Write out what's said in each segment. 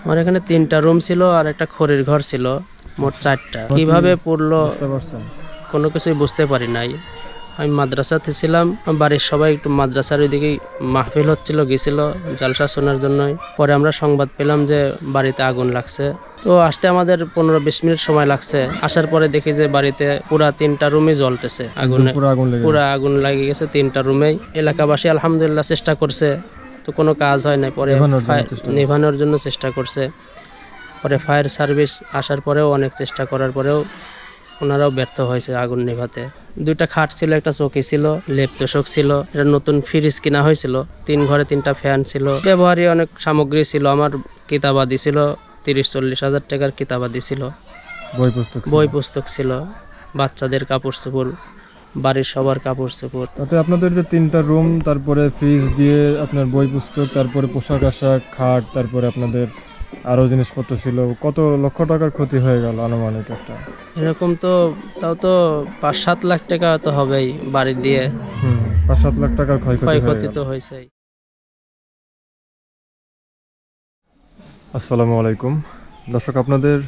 আমার এখানে 3টা রুম ছিল আর একটা খড়ির ঘর ছিল, মোট 4টা। কিভাবে পড়লো কোনো কিছুই বুঝতে পারি নাই। আমি মাদ্রাসাতে ছিলাম, বাড়ির সবাই একটু মাদ্রাসার ওইদিকেই মাহফিল হচ্ছিল, গেছিল জালসা শোনার জন্যই। পরে আমরা সংবাদ পেলাম যে বাড়িতে আগুন লাগছে। তো আসতে আমাদের 15-20 মিনিট সময় লাগছে। আসার পরে দেখি যে বাড়িতে পুরা 3টা রুমই জ্বলতেছে, পুরা আগুন লেগে গেছে 3টা রুমেই। এলাকাবাসী আলহামদুলিল্লাহ চেষ্টা করছে, তো কোনো কাজ হয় না। পরে নেভানোর জন্য চেষ্টা করছে। পরে ফায়ার সার্ভিস আসার পরেও অনেক চেষ্টা করার পরেও ওনারাও ব্যর্থ হয়েছে আগুন নেভাতে। 2টা খাট ছিল, একটা চৌকি ছিল, লেপ তোষক ছিল, একটা নতুন ফ্রিজ কিনা হয়েছিল, 3 ঘরে 3টা ফ্যান ছিল, ব্যবহারী অনেক সামগ্রী ছিল। আমার কিতাবাদি ছিল, 30-40 হাজার টাকার কিতাবাদি ছিল, বই পুস্তক ছিল, বাচ্চাদের কাপড় চোপড়, বাড়ির সবার কাপড় চোপড়। তাতে আপনাদের যে 3টা রুম, তারপরে ফ্রিজ দিয়ে আপনার বই পুস্তক, তারপরে পোশাক আশাক, খাট, তারপরে আপনাদের আরো জিনিসপত্র ছিল, কত লক্ষ টাকার ক্ষতি হয়ে গেল আনুমানিক? একটা এরকম তো তাও তো 5-7 লাখ টাকা তো হবেই বাড়ি দিয়ে। 5-7 লাখ টাকার ক্ষয়ক্ষতি তো হয়েছে। আসসালামু আলাইকুম দর্শক, আপনাদের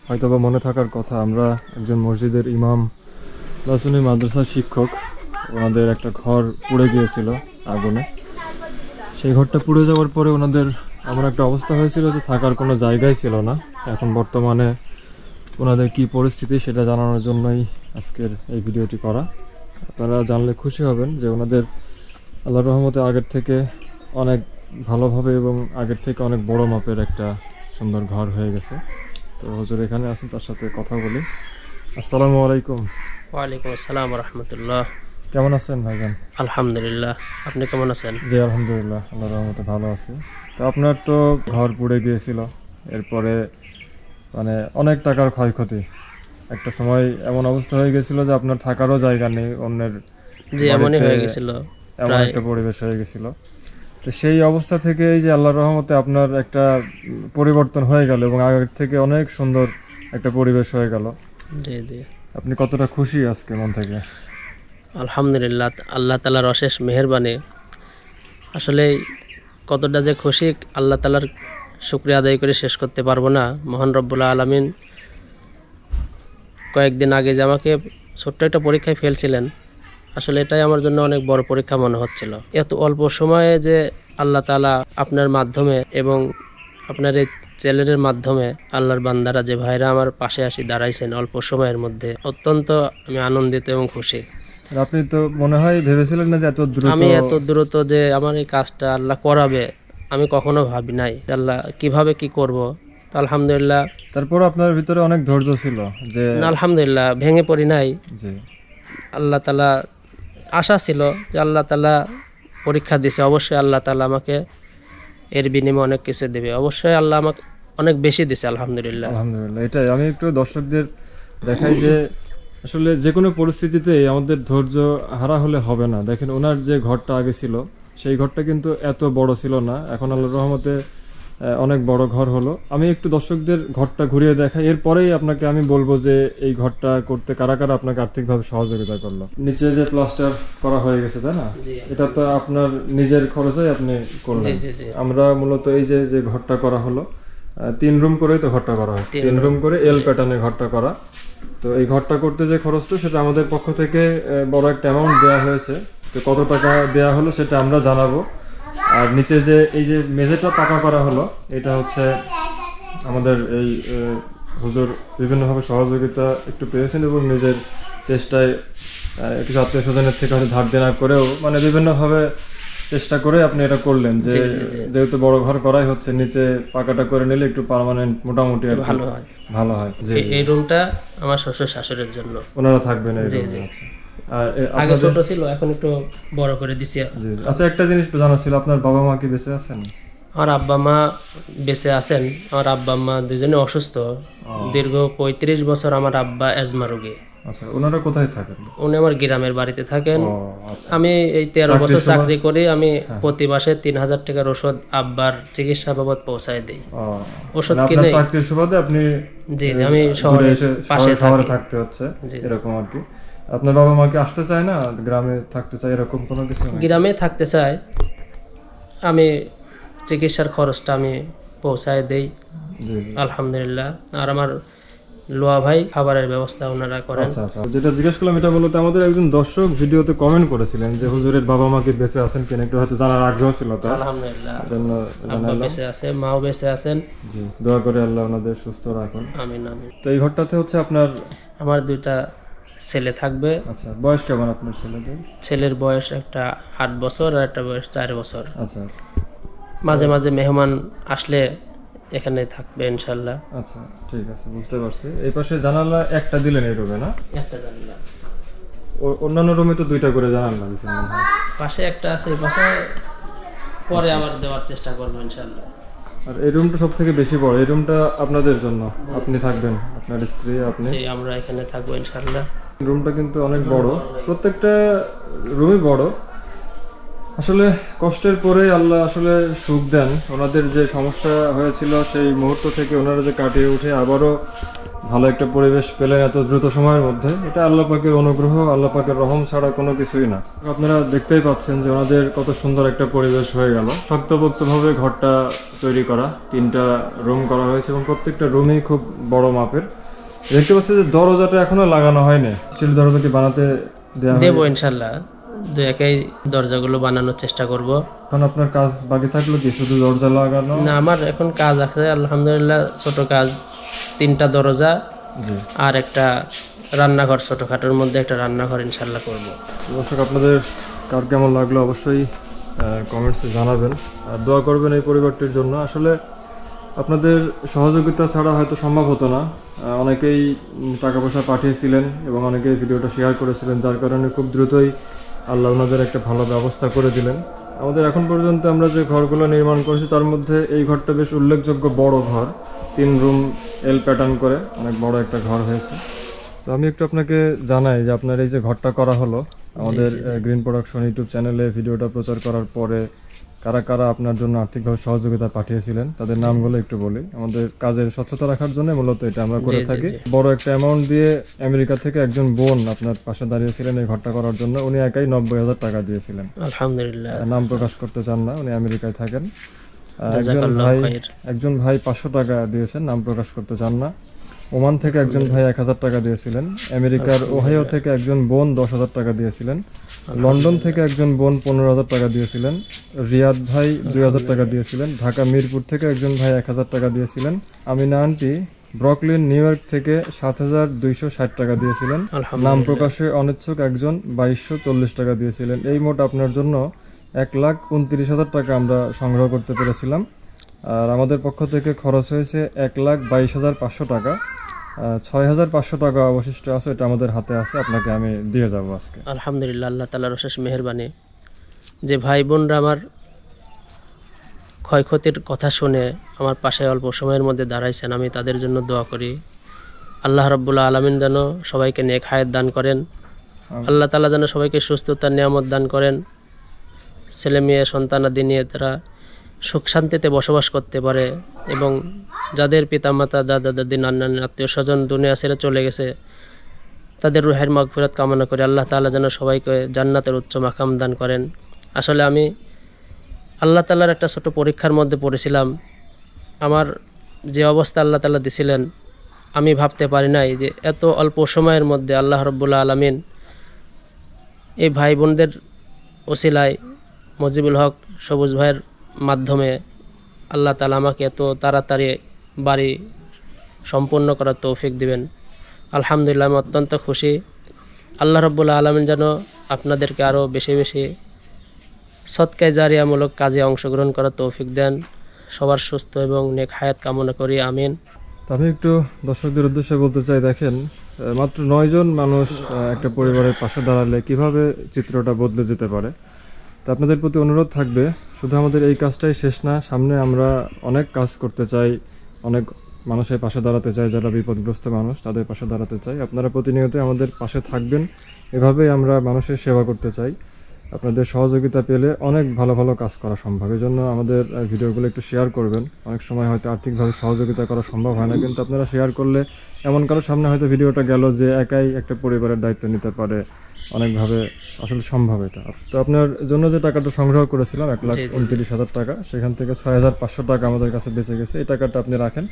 হয়তোবা মনে থাকার কথা, আমরা একজন মসজিদের ইমাম প্লাস উনি মাদ্রাসার শিক্ষক। ওনাদের একটা ঘর পুড়ে গিয়েছিল আগুনে। সেই ঘরটা পুড়ে যাওয়ার পরে ওনাদের এমন একটা অবস্থা হয়েছিল যে থাকার কোনো জায়গাই ছিল না। এখন বর্তমানে ওনাদের কি পরিস্থিতি সেটা জানানোর জন্যই আজকের এই ভিডিওটি করা। আপনারা জানলে খুশি হবেন যে ওনাদের আল্লাহর রহমতে আগের থেকে অনেক ভালোভাবে এবং আগের থেকে অনেক বড় মাপের একটা সুন্দর ঘর হয়ে গেছে। তো হুজুর এখানে আছেন, তার সাথে কথা বলি। আসসালামু আলাইকুম। ওয়ালাইকুম আসসালাম ওয়া রাহমাতুল্লাহ। কেমন আছেন ভাইজান? আলহামদুলিল্লাহ, আপনি কেমন আছেন? জি আলহামদুলিল্লাহ, আল্লাহর রহমতে ভালো আছি। তো আপনার তো ঘর পুড়ে গিয়েছিল, এরপরে মানে অনেক টাকার ক্ষয়ক্ষতি। একটা সময় এমন অবস্থা হয়ে গেছিল যে আপনার থাকারও জায়গা নেই, অন্যের এমনই হয়ে গেছিল, এমন একটা পরিবেশ হয়ে গেছিল। তো সেই অবস্থা থেকে এই যে আল্লাহর রহমতে আপনার একটা পরিবর্তন হয়ে গেল এবং আগের থেকে অনেক সুন্দর একটা পরিবেশ হয়ে গেল। জি জি, আপনি কতটা খুশি আজকে মন থেকে? আলহামদুলিল্লাহ, আল্লাহ তাআলার অশেষ মেহেরবানি। আসলে কতটা যে খুশি, আল্লাহ তাআলার শুকরিয়া আদায় করে শেষ করতে পারবো না। মহান রব্বুল আলামিন কয়েকদিন আগে যে আমাকে ছোট্ট একটা পরীক্ষায় ফেলছিলেন, আসলে এটাই আমার জন্য অনেক বড় পরীক্ষা মনে হচ্ছিল। এত অল্প সময়ে যে আল্লাহ তাআলা আপনার মাধ্যমে এবং আপনার এই চ্যানেলের মাধ্যমে আল্লাহর বান্দারা, যে ভাইরা আমার পাশে আসি দাঁড়াইছেন অল্প সময়ের মধ্যে, অত্যন্ত আমি আনন্দিত এবং খুশি। আপনি তো মনে হয় ভেবেছিলেন না যে আমি এত দ্রুত যে আমার এই কাজটা আল্লাহ করাবে, আমি কখনো ভাবি নাই আল্লাহ কিভাবে কি করব। আলহামদুলিল্লাহ, তারপর আপনার ভিতরে অনেক ধৈর্য ছিল যে আলহামদুলিল্লাহ ভেঙে পড়ি নাই। জি, আল্লাহ তাআলা আশা ছিল যে আল্লাহ তাআলা পরীক্ষা দিছে, অবশ্যই আল্লাহ তাআলা আমাকে এর বিনিময়ে অনেক কিছু দেবে। অবশ্যই আল্লাহ আমাকে অনেক বেশি দিছে, আলহামদুলিল্লাহ। আলহামদুলিল্লাহ, এটাই আমি একটু দর্শকদের দেখাই যে আসলে যে কোনো পরিস্থিতিতে আমাদের ধৈর্য হারা হলে হবে না। দেখেন ওনার যে ঘরটা আগে ছিল সেই ঘরটা কিন্তু এত বড় ছিল না, এখন আল্লাহর রহমতে অনেক বড় ঘর হলো। আমি একটু দর্শকদের ঘরটা ঘুরিয়ে দেখাই, এরপরেই আপনাকে আমি বলবো যে এই ঘরটা করতে কারা কারা আপনাকে আর্থিকভাবে সহযোগিতা করলো। নিচে যে প্লাস্টার করা হয়ে গেছে তাই না, এটা তো আপনার নিজের খরচেই আপনি করলেন। আমরা মূলত এই যে ঘরটা করা হলো, 3 রুম করেই তো ঘরটা করা হয়েছে, 3 রুম করে এল প্যাটার্নে ঘরটা করা। তো এই ঘরটা করতে যে খরচটা সেটা আমাদের পক্ষ থেকে বড় একটা অ্যামাউন্ট দেওয়া হয়েছে। তো কত টাকা দেওয়া হলো সেটা আমরা জানাবো। আর নিচে যে এই যে মেঝেটা পাকা করা হলো, এটা হচ্ছে আমাদের এই হুজুর বিভিন্নভাবে সহযোগিতা একটু পেয়েছেন এবং নিজের চেষ্টায় কিছু আত্মীয় স্বজনের থেকে হয়তো ধার দেনা করেও মানে বিভিন্নভাবে চেষ্টা করে আপনি এটা করলেন। যে যেহেতু বড় ঘর করাই হচ্ছে, নিচে পাকাটা করে নিলে একটু পার্মানেন্ট মোটামুটি ভালো হয়। এই রুমটা আমার শ্বশুর শাশুড়ির জন্য, ওনারা থাকবেন এই রুমে। আগে ছোট ছিল, এখন একটু বড় করে দিছি। আচ্ছা, একটা জিনিস জানা ছিল, আপনার বাবা মা কি বেঁচে আছেন? আমার আব্বা মা বেঁচে আছেন। আমার আব্বা মা দুজনে অসুস্থ, দীর্ঘ 35 বছর আমার আব্বা অ্যাজমা রোগী। আচ্ছা, ওনারা কোথায় থাকেন? উনি আমার গ্রামের বাড়িতে থাকেন। আমি এই 13 বছর চাকরি করি, আমি প্রতি মাসে 3000 টাকার ওষুধ আব্বার চিকিৎসা বাবদ পৌঁছায় দিই। ওষুধ কিনে চাকরির সুবাদে আপনি জি আমি শহরে পাশে থাকতে হচ্ছে এরকম আর কি। আপনার বাবা মা কি আসতে চায় না, গ্রামে থাকতে চায় এরকম কোনো কিছু? গ্রামে থাকতে চায়, আমি চিকিৎসার খরচটা আমি পৌঁছায় দেই। জি জি। আলহামদুলিল্লাহ। আর আমার লোয়া ভাই খাবারের ব্যবস্থা ওনারা করেন। আচ্ছা আচ্ছা, যেটা জিজ্ঞেস করলাম এটা মূলত আমাদের একজন দর্শক ভিডিওতে কমেন্ট করেছিলেন যে হুজুরের বাবা মা কি বেঁচে আছেন কিনা, একটু হয়তো জানার আগ্রহ ছিল তার আলহামদুলিল্লাহ, জন্য আব্বা জানালাম। বেঁচে আছে, মাও বেঁচে আছেন। জি, দোয়া করে আল্লাহ ওনাদের সুস্থ রাখুন। আমিন আমিন। তো এই ঘরটাতে হচ্ছে আপনার আমার 2টা ছেলে থাকবে। আচ্ছা, বয়স কেমন আপনার ছেলেদের? ছেলের বয়স একটা 8 বছর আর একটা বয়স 4 বছর। আচ্ছা মাঝে মাঝে মেহমান আসলে এখানে থাকবে ইনশাল্লাহ। আচ্ছা, ঠিক আছে, বুঝতে পারছি। এই পাশে জানালা একটা দিলেন এই রুমে, না? একটা জানলা, অন্যান্য রুমে তো 2টা করে জানালা দিয়েছে মনে হয়। পাশে একটা আছে, এই পাশে পরে আবার দেওয়ার চেষ্টা করবো ইনশাল্লাহ। আর এই রুমটা সব থেকে বেশি বড়, এই রুমটা আপনাদের জন্য, আপনি থাকবেন, আপনার স্ত্রী, আপনি। যে আমরা এখানে থাকবো ইনশাল্লাহ। রুমটা কিন্তু অনেক বড়, প্রত্যেকটা রুমই বড়। আসলে কষ্টের পরে আল্লাহ আসলে সুখ দেন। ওনাদের যে সমস্যা হয়েছিল সেই মুহূর্ত থেকে ওনারা যে কাটিয়ে উঠে আবারও ভালো একটা পরিবেশ পেলেন এত দ্রুত সময়ের মধ্যে, এটা আল্লাহ পাকের অনুগ্রহ, আল্লাহ পাকের রহম ছাড়া কোনো কিছুই না। আপনারা দেখতেই পাচ্ছেন যে ওনাদের কত সুন্দর একটা পরিবেশ হয়ে গেল। শক্তপোক্তভাবে ঘরটা তৈরি করা, 3টা রুম করা হয়েছে এবং প্রত্যেকটা রুমই খুব বড় মাপের। দেখতে পাচ্ছি যে দরজাটা এখনো লাগানো হয়নি, স্টিল দরজা কি বানাতে দেওয়া হবে? দেবো ইনশাল্লাহ, 2-1 দরজাগুলো বানানোর চেষ্টা করব। এখন আপনার কাজ বাকি থাকলো কি শুধু দরজা লাগানো? না, আমার এখন কাজ আছে আলহামদুলিল্লাহ, ছোট কাজ, 3টা দরজা জি। আর একটা রান্নাঘর, ছোটখাটোর মধ্যে একটা রান্নাঘর ইনশাল্লাহ করব। দর্শক, আপনাদের কার কেমন লাগলো অবশ্যই কমেন্টসে জানাবেন আর দোয়া করবেন এই পরিবারটির জন্য। আসলে আপনাদের সহযোগিতা ছাড়া হয়তো সম্ভব হতো না। অনেকেই টাকা পয়সা পাঠিয়েছিলেন এবং অনেকেই ভিডিওটা শেয়ার করেছিলেন, যার কারণে খুব দ্রুতই আল্লাহ ওনাদের একটা ভালো ব্যবস্থা করে দিলেন। আমাদের এখন পর্যন্ত আমরা যে ঘরগুলো নির্মাণ করেছি তার মধ্যে এই ঘরটা বেশ উল্লেখযোগ্য বড় ঘর, 3 রুম এল প্যাটার্ন করে অনেক বড় একটা ঘর হয়েছে। তো আমি একটু আপনাকে জানাই যে আপনার এই যে ঘরটা করা হলো, আমাদের গ্রিন প্রোডাকশন ইউটিউব চ্যানেলে ভিডিওটা প্রচার করার পরে কারা কারা আপনার জন্য আর্থিকভাবে সহযোগিতা পাঠিয়েছিলেন তাদের নামগুলো একটু বলি। আমাদের কাজের স্বচ্ছতা রাখার জন্য মূলত এটা আমরা করে থাকি। বড় একটা অ্যামাউন্ট দিয়ে আমেরিকা থেকে একজন বোন আপনার পাশে দাঁড়িয়েছিলেন এই ঘরটা করার জন্য। উনি একাই 90,000 টাকা দিয়েছিলেন। আলহামদুলিল্লাহ, নাম প্রকাশ করতে চান না, উনি আমেরিকায় থাকেন। জাযাকাল্লাহু খাইর। একজন ভাই 500 টাকা দিয়েছেন, নাম প্রকাশ করতে চান না। ওমান থেকে একজন ভাই 1000 টাকা দিয়েছিলেন। আমেরিকার ওহাইও থেকে একজন বোন 10,000 টাকা দিয়েছিলেন। লন্ডন থেকে একজন বোন 15,000 টাকা দিয়েছিলেন। রিয়াদ ভাই 2,000 টাকা দিয়েছিলেন। ঢাকা মিরপুর থেকে একজন ভাই 1,000 টাকা দিয়েছিলেন। Amina aunty Brooklyn new York থেকে 7,260 টাকা দিয়েছিলেন। নাম প্রকাশে অনিচ্ছুক একজন 2,240 টাকা দিয়েছিলেন। এই মোট আপনার জন্য 1,29,000 টাকা আমরা সংগ্রহ করতে পেরেছিলাম। আর আমাদের পক্ষ থেকে খরচ হয়েছে 1,22,500 টাকা। 6,500 টাকা অবশিষ্ট আছে, এটা আমাদের হাতে আছে, আপনাকে আমি দিয়ে যাব আজকে। আলহামদুলিল্লাহ, আল্লাহ তাআলার অশেষ মেহেরবানি। যে ভাই বোনরা আমার ক্ষয়ক্ষতির কথা শুনে আমার পাশে অল্প সময়ের মধ্যে দাঁড়াইছেন, আমি তাদের জন্য দোয়া করি। আল্লাহ রাব্বুল আলামিন যেন সবাইকে নেক হায়াত দান করেন। আল্লাহ তাআলা যেন সবাইকে সুস্থতার নিয়ামত দান করেন। ছেলে মেয়ে সন্তানাদি নিয়ে তারা সুখ শান্তিতে বসবাস করতে পারে এবং যাদের পিতামাতা, দাদা দাদি, নানা আত্মীয় স্বজন দুনিয়া ছেড়ে চলে গেছে তাদের রুহের মাগফিরাত কামনা করে আল্লাহ তাআলা যেন সবাইকে জান্নাতের উচ্চ মাকাম দান করেন। আসলে আমি আল্লাহ তাআলার একটা ছোট পরীক্ষার মধ্যে পড়েছিলাম। আমার যে অবস্থা আল্লাহ তাআলা দিছিলেন, আমি ভাবতে পারি নাই যে এত অল্প সময়ের মধ্যে আল্লাহ রাব্বুল আলামিন এই ভাই বোনদের ওসিলায়, মজিবুল হক সবুজ ভাইয়ের মাধ্যমে আল্লাহ তাআলা আমাকে এত তাড়াতাড়ি বাড়ি সম্পূর্ণ করার তৌফিক দিবেন। আলহামদুলিল্লাহ, আমি অত্যন্ত খুশি। আল্লাহ রাব্বুল আলামিন যেন আপনাদেরকে আরও বেশি বেশি সদকায়ে জারিয়ামূলক কাজে অংশগ্রহণ করার তৌফিক দেন। সবার সুস্থ এবং নেক হায়াত কামনা করি, আমিন। আমি একটু দর্শকদের উদ্দেশ্যে বলতে চাই, দেখেন মাত্র 9 জন মানুষ একটা পরিবারের পাশে দাঁড়ালে কিভাবে চিত্রটা বদলে যেতে পারে। তো আপনাদের প্রতি অনুরোধ থাকবে, শুধু আমাদের এই কাজটাই শেষ না, সামনে আমরা অনেক কাজ করতে চাই, অনেক মানুষের পাশে দাঁড়াতে চাই, যারা বিপদগ্রস্ত মানুষ তাদের পাশে দাঁড়াতে চাই। আপনারা প্রতিনিয়ত আমাদের পাশে থাকবেন, এভাবেই আমরা মানুষের সেবা করতে চাই। আপনাদের সহযোগিতা পেলে অনেক ভালো ভালো কাজ করা সম্ভব। এই জন্য আমাদের ভিডিওগুলো একটু শেয়ার করবেন। অনেক সময় হয়তো আর্থিকভাবে সহযোগিতা করা সম্ভব হয় না, কিন্তু আপনারা শেয়ার করলে এমন কারোর সামনে হয়তো ভিডিওটা গেল যে একাই একটা পরিবারের দায়িত্ব নিতে পারে, অনেকভাবে আসলে সম্ভব এটা। তো আপনার জন্য যে টাকাটা সংগ্রহ করেছিলাম 1,29,000 টাকা, সেখান থেকে 6,500 টাকা আমাদের কাছে বেঁচে গেছে। এই টাকাটা আপনি রাখেন,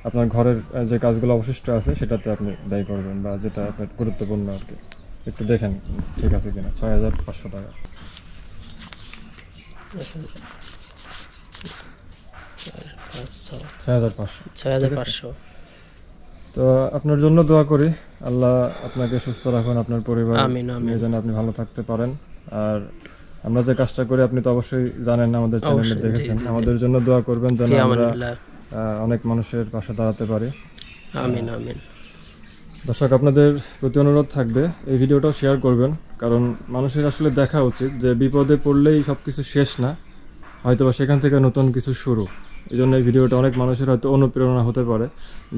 আপনার ঘরের যে কাজগুলো অবশিষ্ট আছে সেটাতে আপনি ব্যয় করবেন, বা যেটা আপনার গুরুত্বপূর্ণ আর কি। একটু দেখেন ঠিক আছে কিনা। 6,500 টাকা। 6,500। তো আপনার জন্য দোয়া করি, আল্লাহ আপনাকে সুস্থ রাখুন, আপনার পরিবার নিয়ে যেন আপনি ভালো থাকতে পারেন। আর আমরা যে কাজটা করি আপনি তো অবশ্যই জানেন, আমাদের চ্যানেলে দেখেছেন। আমাদের জন্য দোয়া করবেন যেন আমরা অনেক মানুষের পাশে দাঁড়াতে পারি। আমিন আমিন। দর্শক, আপনাদের প্রতি অনুরোধ থাকবে এই ভিডিওটাও শেয়ার করবেন, কারণ মানুষের আসলে দেখা উচিত যে বিপদে পড়লেই সবকিছু শেষ না, হয়তোবা সেখান থেকে নতুন কিছু শুরু। এই জন্য এই ভিডিওটা অনেক মানুষের হয়তো অনুপ্রেরণা হতে পারে,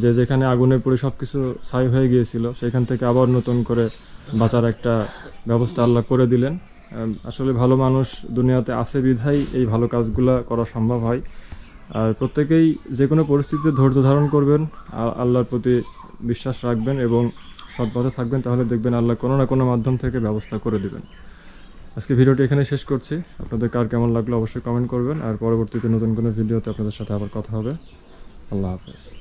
যে যেখানে আগুনে পড়ে সবকিছু ছাই হয়ে গিয়েছিল সেখান থেকে আবার নতুন করে বাঁচার একটা ব্যবস্থা আল্লাহ করে দিলেন। আসলে ভালো মানুষ দুনিয়াতে আছে বিধায় এই ভালো কাজগুলো করা সম্ভব হয়। আর প্রত্যেকেই যে কোনো পরিস্থিতিতে ধৈর্য ধারণ করবেন, আল্লাহর প্রতি বিশ্বাস রাখবেন এবং সৎ পথে থাকবেন, তাহলে দেখবেন আল্লাহ কোনো না কোনো মাধ্যম থেকে ব্যবস্থা করে দিবেন। আজকে ভিডিওটি এখানে শেষ করছি। আপনাদের কার কেমন লাগলো অবশ্যই কমেন্ট করবেন, আর পরবর্তীতে নতুন কোনো ভিডিওতে আপনাদের সাথে আবার কথা হবে। আল্লাহ হাফেজ।